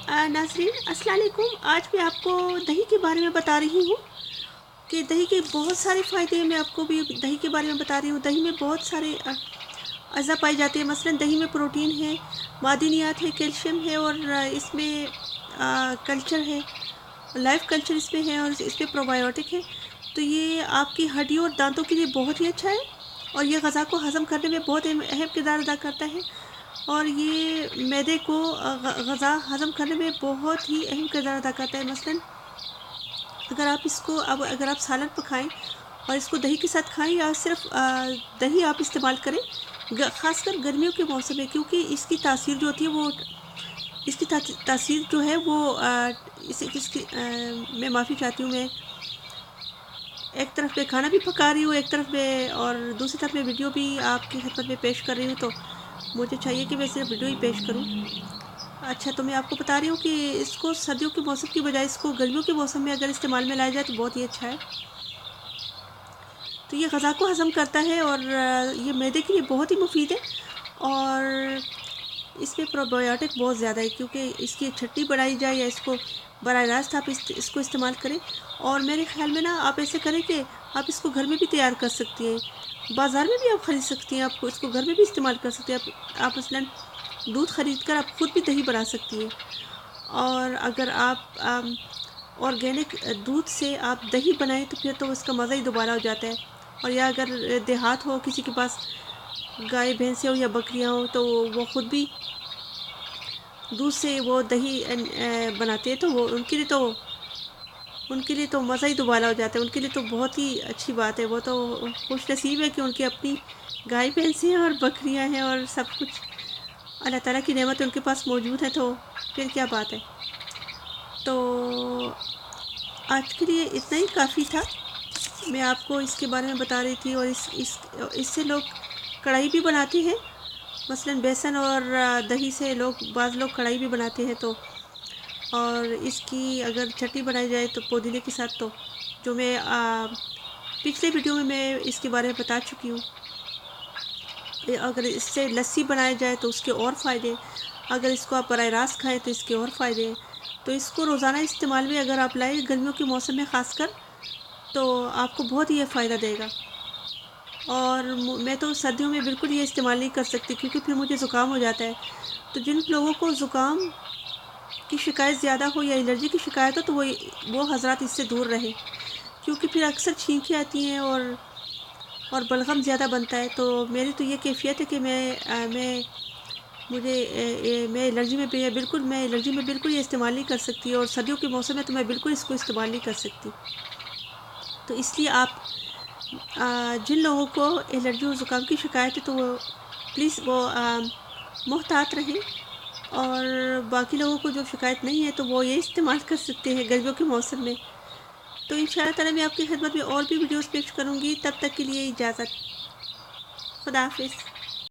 नाज़रीन अस्सलाम वालेकुम। आज मैं आपको दही के बारे में बता रही हूँ कि दही के बहुत सारे फ़ायदे हैं। मैं आपको भी दही के बारे में बता रही हूँ। दही में बहुत सारे अज़ा पाए जाते हैं। मसलन दही में प्रोटीन है, मादनियात है, कैल्शियम है और इसमें कल्चर है, लाइफ कल्चर इसमें है और इसमें प्रोबायोटिक है। तो ये आपकी हड्डियों और दांतों के लिए बहुत ही अच्छा है और ये ग़ज़ा को हज़म करने में बहुत अहम किरदार अदा करता है। और ये मैदे को ग़ज़ा हज़म करने में बहुत ही अहम किरदार अदा करता है। मसलन अगर आप सालन पकाएं और इसको दही के साथ खाएं या सिर्फ दही आप इस्तेमाल करें, ख़ासकर गर्मियों के मौसम में, क्योंकि इसकी तासीर जो होती है वो इसकी तासीर जो है वो मैं माफ़ी चाहती हूँ। मैं एक तरफ मैं खाना भी पका रही हूँ, एक तरफ मैं और दूसरी तरफ मैं वीडियो भी आपकी खिदमत में पेश कर रही हूँ, तो मुझे चाहिए कि मैं सिर्फ वीडियो ही पेश करूँ। अच्छा, तो मैं आपको बता रही हूँ कि इसको सर्दियों के मौसम की बजाय इसको गर्मियों के मौसम में अगर इस्तेमाल में लाया जाए तो बहुत ही अच्छा है। तो ये ग़ज़ा को हज़म करता है और ये मैदे के लिए बहुत ही मुफीद है और इसमें प्रोबायोटिक बहुत ज़्यादा है, क्योंकि इसकी छट्टी बनाई जाए या इसको बराह रास्त आप इसको इस्तेमाल करें। और मेरे ख़्याल में ना आप ऐसे करें कि आप इसको घर में भी तैयार कर सकती हैं, बाज़ार में भी आप ख़रीद सकती हैं, आपको इसको घर में भी इस्तेमाल कर सकते हैं। आप मसलन दूध ख़रीद कर आप ख़ुद भी दही बना सकती हैं। और अगर आप ऑर्गेनिक दूध से आप दही बनाएं तो फिर तो उसका मज़ा ही दोबारा हो जाता है। और या अगर देहात हो, किसी के पास गाय भैंसें हो या बकरियां हो, तो वो ख़ुद भी दूध से वो दही बनाते हैं, तो वो उनके लिए तो मज़ा ही दोबारा हो जाता है। उनके लिए तो बहुत ही अच्छी बात है। वो तो खुश नसीब है कि उनकी अपनी गाय भैंसें हैं और बकरियां हैं और सब कुछ अल्लाह ताला की नेमत उनके पास मौजूद है, तो फिर क्या बात है। तो आज के लिए इतना ही काफ़ी था। मैं आपको इसके बारे में बता रही थी। और इससे लोग कढ़ाई भी बनाते हैं, मसलन बेसन और दही से बाज़ लोग कढ़ाई भी बनाते हैं। तो और इसकी अगर चटनी बनाई जाए तो पुदीने के साथ, तो जो मैं पिछले वीडियो में मैं इसके बारे में बता चुकी हूँ। अगर इससे लस्सी बनाया जाए तो उसके और फ़ायदे, अगर इसको आप बराह रास्त खाएँ तो इसके और फ़ायदे हैं। तो इसको रोज़ाना इस्तेमाल में अगर आप लाएँ गर्मियों के मौसम में ख़ासकर, तो आपको बहुत ही ये फ़ायदा देगा। और मैं तो सर्दियों में बिल्कुल ये इस्तेमाल नहीं कर सकती, क्योंकि फिर मुझे ज़ुकाम हो जाता है। तो जिन लोगों को ज़ुकाम की शिकायत ज़्यादा हो या एलर्जी की शिकायत हो, तो वो हज़रात इससे दूर रहें, क्योंकि फिर अक्सर छींकें आती हैं और बलगम ज़्यादा बनता है। तो मेरी तो ये कैफ़ियत है कि मैं एलर्जी में बिल्कुल ये इस्तेमाल नहीं कर सकती। और सर्दियों के मौसम में तो मैं बिल्कुल इसको इस्तेमाल नहीं कर सकती। तो इसलिए आप जिन लोगों को एलर्जी और ज़ुकाम की शिकायत है, तो वो प्लीज़ वो मुहतात रहें। और बाकी लोगों को जो शिकायत नहीं है, तो वो ये इस्तेमाल कर सकते हैं गर्मियों के मौसम में। तो इंशाअल्लाह ताला मैं आपकी खिदमत में और भी वीडियोस पेश करूँगी। तब तक के लिए इजाज़त। खुदा हाफ़िज़।